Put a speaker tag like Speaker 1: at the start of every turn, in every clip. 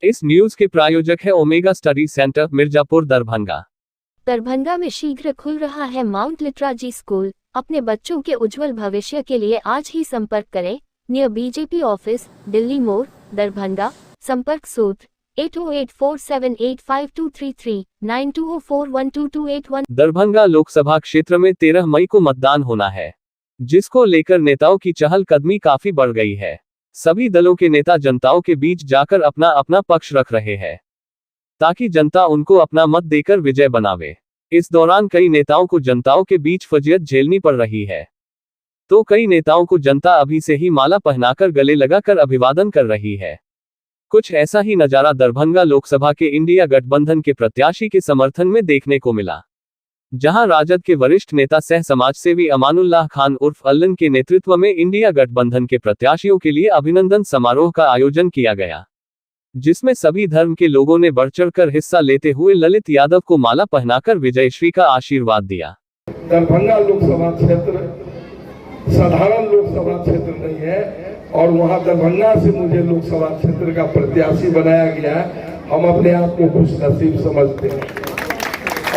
Speaker 1: इस न्यूज के प्रायोजक है omega study centre, Mirzapur, Darbhanga.
Speaker 2: Darbhanga में शीघ्र खुल रहा है माउंट लिटराजी स्कूल। अपने बच्चों के उज्जवल भविष्य के लिए आज ही संपर्क करें। नियर बीजेपी ऑफिस, दिल्ली मोड़, दरभंगा। संपर्क सूत्र 8084785233 9204122821।
Speaker 1: दरभंगा लोकसभा क्षेत्र में 13 मई को मतदान होना है, जिसको लेकर नेताओं की चहलकदमी काफी बढ़ गई है। सभी दलों के नेता जनताओं के बीच जाकर अपना अपना पक्ष रख रहे हैं, ताकि जनता उनको अपना मत देकर विजय बनावे। इस दौरान कई नेताओं को जनताओं के बीच फजियत झेलनी पड़ रही है, तो कई नेताओं को जनता अभी से ही माला पहनाकर गले लगाकर अभिवादन कर रही है। कुछ ऐसा ही नजारा दरभंगा लोकसभा के इंडिया गठबंधन के प्रत्याशी के समर्थन में देखने को मिला, जहां राजद के वरिष्ठ नेता सह समाजसेवी अमानुल्लाह खान उर्फ अल्लन के नेतृत्व में इंडिया गठबंधन के प्रत्याशियों के लिए अभिनंदन समारोह का आयोजन किया गया, जिसमें सभी धर्म के लोगों ने बढ़ चढ़कर हिस्सा लेते हुए ललित यादव को माला पहनाकर विजयश्री का आशीर्वाद दिया।
Speaker 3: दरभंगा लोकसभा क्षेत्र साधारण लोकसभा क्षेत्र नहीं है, और वहां दरभंगा से मुझे लोकसभा क्षेत्र का प्रत्याशी बनाया गया है। हम अपने आप को खुशनसीब समझते हैं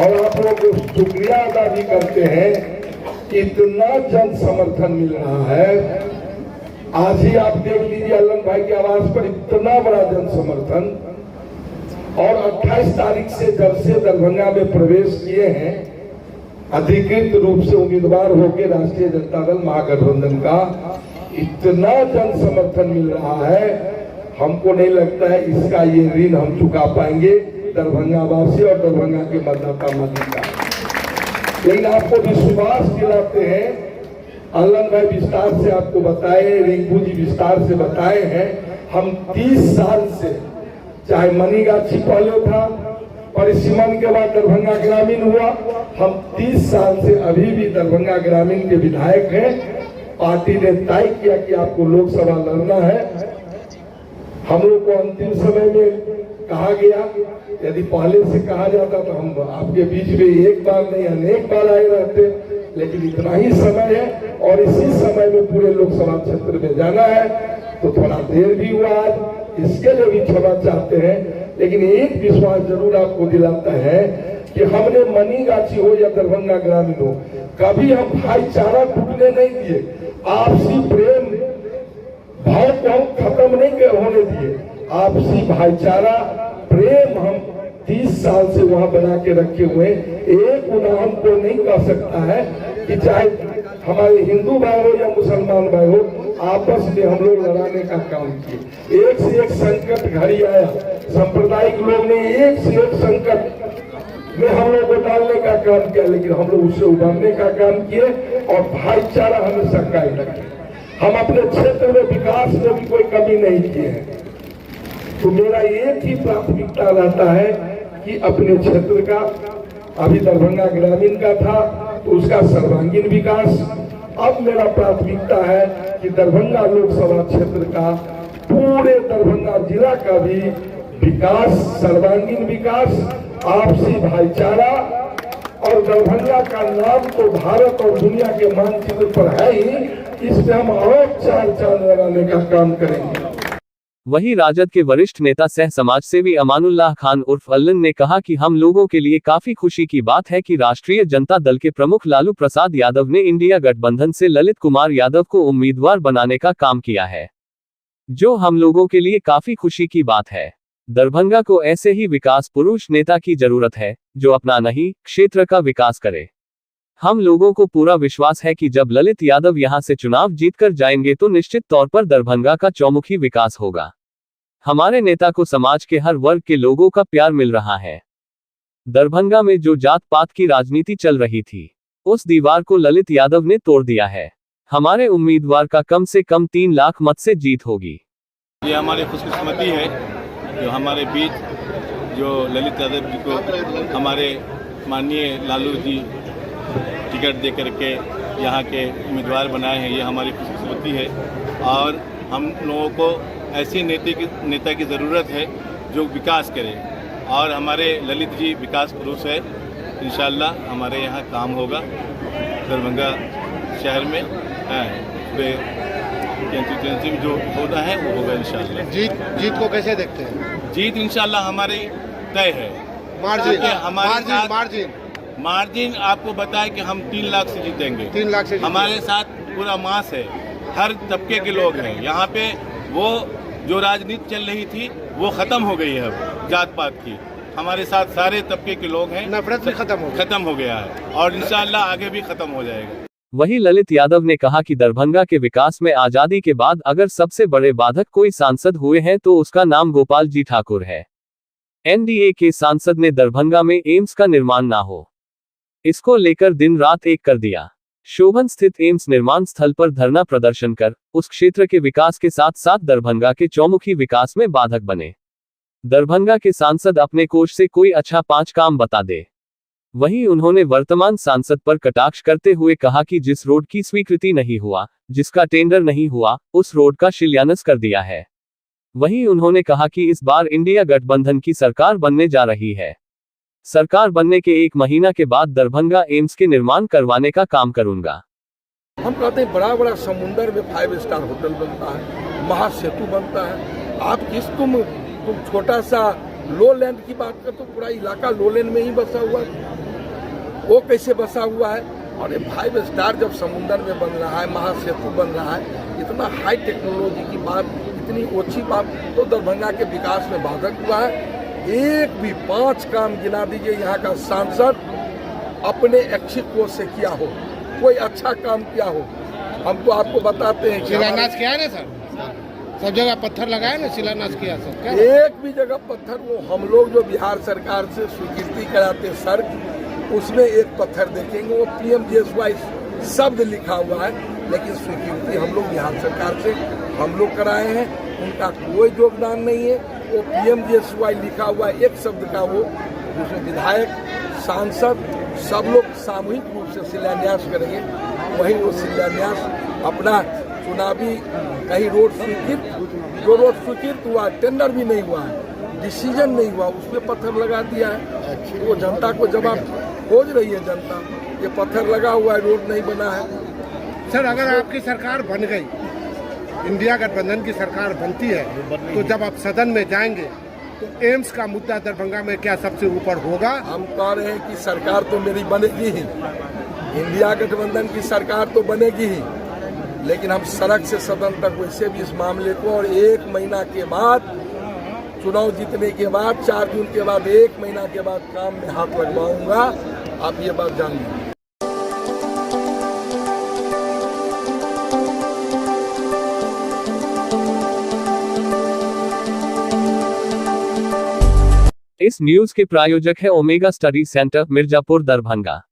Speaker 3: और आप लोगों को शुक्रिया अदा भी करते हैं कि इतना जन समर्थन मिल रहा है। आज ही आप देख लीजिए, अल्लन भाई की आवाज पर इतना बड़ा जन समर्थन। और 28 तारीख से जब से दरभंगा में प्रवेश किए हैं अधिकृत रूप से उम्मीदवार होकर राष्ट्रीय जनता दल महागठबंधन का, इतना जन समर्थन मिल रहा है, हमको नहीं लगता है इसका ये ऋण हम चुका पाएंगे दरभंगा वासी और दरभंगा के मतदाता मत। लेकिन आपको विश्वास दिलाते हैं, अल्लन भाई विस्तार से आपको बताए, रिंकू जी विस्तार से बताए हैं, हम 30 साल से, चाहे मनीगाछी पहले था, परिसीमन के बाद दरभंगा ग्रामीण हुआ, हम 30 साल से अभी भी दरभंगा ग्रामीण के विधायक हैं। पार्टी ने तय किया कि आपको लोकसभा लड़ना है। हम लोग को अंतिम समय में कहा गया, यदि पहले से कहा जाता तो हम आपके बीच में एक बार नहीं अनेक बार आए रहते, लेकिन इतना ही समय है और इसी समय में पूरे लोकसभा क्षेत्र में जाना है, तो थोड़ा देर भी हुआ आज, इसके लिए भी क्षमा चाहते हैं। लेकिन एक विश्वास जरूर आपको दिलाता है कि हमने मनीगाछी हो या दरभंगा ग्रामीण हो, कभी हम भाईचारा टूटने नहीं दिए, आपसी प्रेम भाव को हम खत्म नहीं होने दिए। आपसी भाईचारा प्रेम हम 30 साल से वहां बना के रखे हुए। एक उदाहरण को नहीं कह सकता है कि चाहे हमारे हिंदू भाई हो या मुसलमान भाई हो, आपस में हम लोग लड़ाने का काम किए। एक से एक संकट घड़ी आया, सांप्रदायिक लोग ने एक से एक संकट में हम लोग को डालने का काम किया, लेकिन हम लोग उससे उभरने का काम किए और भाईचारा हमेशा कायम रखे। हम अपने क्षेत्र में विकास में भी कोई कमी नहीं किए हैं। तो मेरा एक ही प्राथमिकता रहता है कि अपने क्षेत्र का, अभी दरभंगा ग्रामीण का था तो उसका सर्वांगीण विकास, अब मेरा प्राथमिकता है कि दरभंगा लोकसभा क्षेत्र का, पूरे दरभंगा जिला का भी विकास, सर्वांगीण विकास, आपसी भाईचारा। और दरभंगा का नाम तो भारत और दुनिया के मानचित्र पर है ही, इसमें हम और 4 चांद लगाने का काम करेंगे।
Speaker 1: वहीं राजद के वरिष्ठ नेता सह समाजसेवी अमानुल्लाह खान उर्फ अल्लन ने कहा कि हम लोगों के लिए काफी खुशी की बात है कि राष्ट्रीय जनता दल के प्रमुख लालू प्रसाद यादव ने इंडिया गठबंधन से ललित कुमार यादव को उम्मीदवार बनाने का काम किया है, जो हम लोगों के लिए काफी खुशी की बात है। दरभंगा को ऐसे ही विकास पुरुष नेता की जरूरत है, जो अपना नहीं, क्षेत्र का विकास करे। हम लोगों को पूरा विश्वास है कि जब ललित यादव यहां से चुनाव जीतकर जाएंगे तो निश्चित तौर पर दरभंगा का चौमुखी विकास होगा। हमारे नेता को समाज के हर वर्ग के लोगों का प्यार मिल रहा है। दरभंगा में जो जात पात की राजनीति चल रही थी, उस दीवार को ललित यादव ने तोड़ दिया है। हमारे उम्मीदवार का कम से कम 3 लाख मत से जीत होगी।
Speaker 4: ये हमारी खुशकिस्मती है जो हमारे बीच जो ललित यादव जी को हमारे माननीय लालू जी टिकट दे करके यहाँ के उम्मीदवार बनाए हैं, ये हमारी खुशकिस्मती है। और हम लोगों को ऐसे नेता की ज़रूरत है जो विकास करे, और हमारे ललित जी विकास पुरुष है। इंशाल्लाह हमारे यहाँ काम होगा दरभंगा शहर में, जो होना है वो होगा इंशाल्लाह।
Speaker 5: जीत को कैसे देखते हैं?
Speaker 4: जीत इंशाल्लाह हमारी तय है।
Speaker 5: मार्जिन
Speaker 4: हमारे साथ
Speaker 5: मार्जिन
Speaker 4: मार्जिन आपको बताए कि हम 3 लाख से जीतेंगे।
Speaker 5: 3 लाख से
Speaker 4: हमारे साथ पूरा मास है, हर तबके के लोग हैं यहाँ पे। वो जो राजनीति चल रही थी वो खत्म हो गई है, अब जात पात की। हमारे साथ सारे तबके के लोग हैं,
Speaker 5: नफरत भी खत्म
Speaker 4: हो गया है और इंशाल्लाह आगे भी खत्म हो जाएगा।
Speaker 1: वहीं ललित यादव ने कहा कि दरभंगा के विकास में आजादी के बाद अगर सबसे बड़े बाधक कोई सांसद हुए हैं तो उसका नाम गोपाल जी ठाकुर है। एनडीए के सांसद ने दरभंगा में एम्स का निर्माण ना हो, इसको लेकर दिन रात एक कर दिया। शोभन स्थित एम्स निर्माण स्थल पर धरना प्रदर्शन कर उस क्षेत्र के विकास के साथ साथ दरभंगा के चौमुखी विकास में बाधक बने। दरभंगा के सांसद अपने कोष से कोई अच्छा 5 काम बता दे। वहीं उन्होंने वर्तमान सांसद पर कटाक्ष करते हुए कहा कि जिस रोड की स्वीकृति नहीं हुआ, जिसका टेंडर नहीं हुआ, उस रोड का शिलान्यास कर दिया है। वहीं उन्होंने कहा कि इस बार इंडिया गठबंधन की सरकार बनने जा रही है। सरकार बनने के 1 महीना के बाद दरभंगा एम्स के निर्माण करवाने का काम करूंगा।
Speaker 3: हम कहते हैं बड़ा बड़ा समुंदर में 5 स्टार होटल बनता है, महासेतु बनता है। आप तुम छोटा सा लो लैंड की बात करते हो, पूरा इलाका लो लैंड में ही बसा हुआ है। वो कैसे बसा हुआ है? और ये 5 स्टार जब समुंदर में बन रहा है, महासेतु बन रहा है, इतना हाई टेक्नोलॉजी की बात, इतनी ओछी बात, तो दरभंगा के विकास में बाधक हुआ है। एक भी 5 काम गिना दीजिए यहाँ का सांसद अपने इच्छित कोष से किया हो, कोई अच्छा काम किया हो। हम तो आपको बताते हैं
Speaker 5: शिलान्यास किया है ना सर, सब जगह पत्थर लगाए ना, शिलान्यास किया सर क्या?
Speaker 3: एक भी जगह पत्थर, वो हम लोग जो बिहार सरकार से स्वीकृति कराते सर, उसमें एक पत्थर देखेंगे, वो PMGSY शब्द लिखा हुआ है, लेकिन स्वीकृति हम लोग बिहार सरकार से हम लोग कराए हैं, उनका कोई योगदान नहीं है। वो PMGSY लिखा हुआ है एक शब्द का, वो जिसमें विधायक, सांसद सब लोग सामूहिक रूप से शिलान्यास करेंगे। वहीं वो शिलान्यास अपना चुनावी कहीं रोड स्वीकृत, जो रोड स्वीकृत हुआ, टेंडर भी नहीं हुआ है, डिसीजन नहीं हुआ, उसमें पत्थर लगा दिया है। वो जनता को जवाब खोज रही है जनता, ये पत्थर लगा हुआ है, रोड नहीं बना है।
Speaker 5: सर अगर आपकी सरकार बन गई, इंडिया गठबंधन की सरकार बनती है, तो जब आप सदन में जाएंगे तो एम्स का मुद्दा दरभंगा में क्या सबसे ऊपर होगा?
Speaker 3: हम कह रहे हैं कि सरकार तो मेरी बनेगी ही, इंडिया गठबंधन की सरकार तो बनेगी ही, लेकिन हम सड़क से सदन तक वैसे भी इस मामले को, और 1 महीना के बाद चुनाव जीतने के बाद 4 जून के बाद 1 महीना के बाद काम में हाथ लगवाऊंगा। आप ये बात जान लीजिए।
Speaker 1: इस न्यूज के प्रायोजक है omega study centre, Mirzapur, Darbhanga.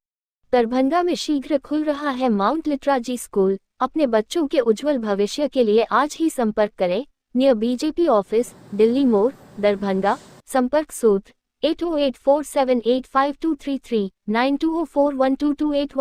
Speaker 2: Darbhanga में शीघ्र खुल रहा है माउंट लिटराजी स्कूल। अपने बच्चों के उज्जवल भविष्य के लिए आज ही संपर्क करें। नियर बीजेपी ऑफिस, दिल्ली मोड़, दरभंगा। संपर्क सूत्र 8084785233 92041228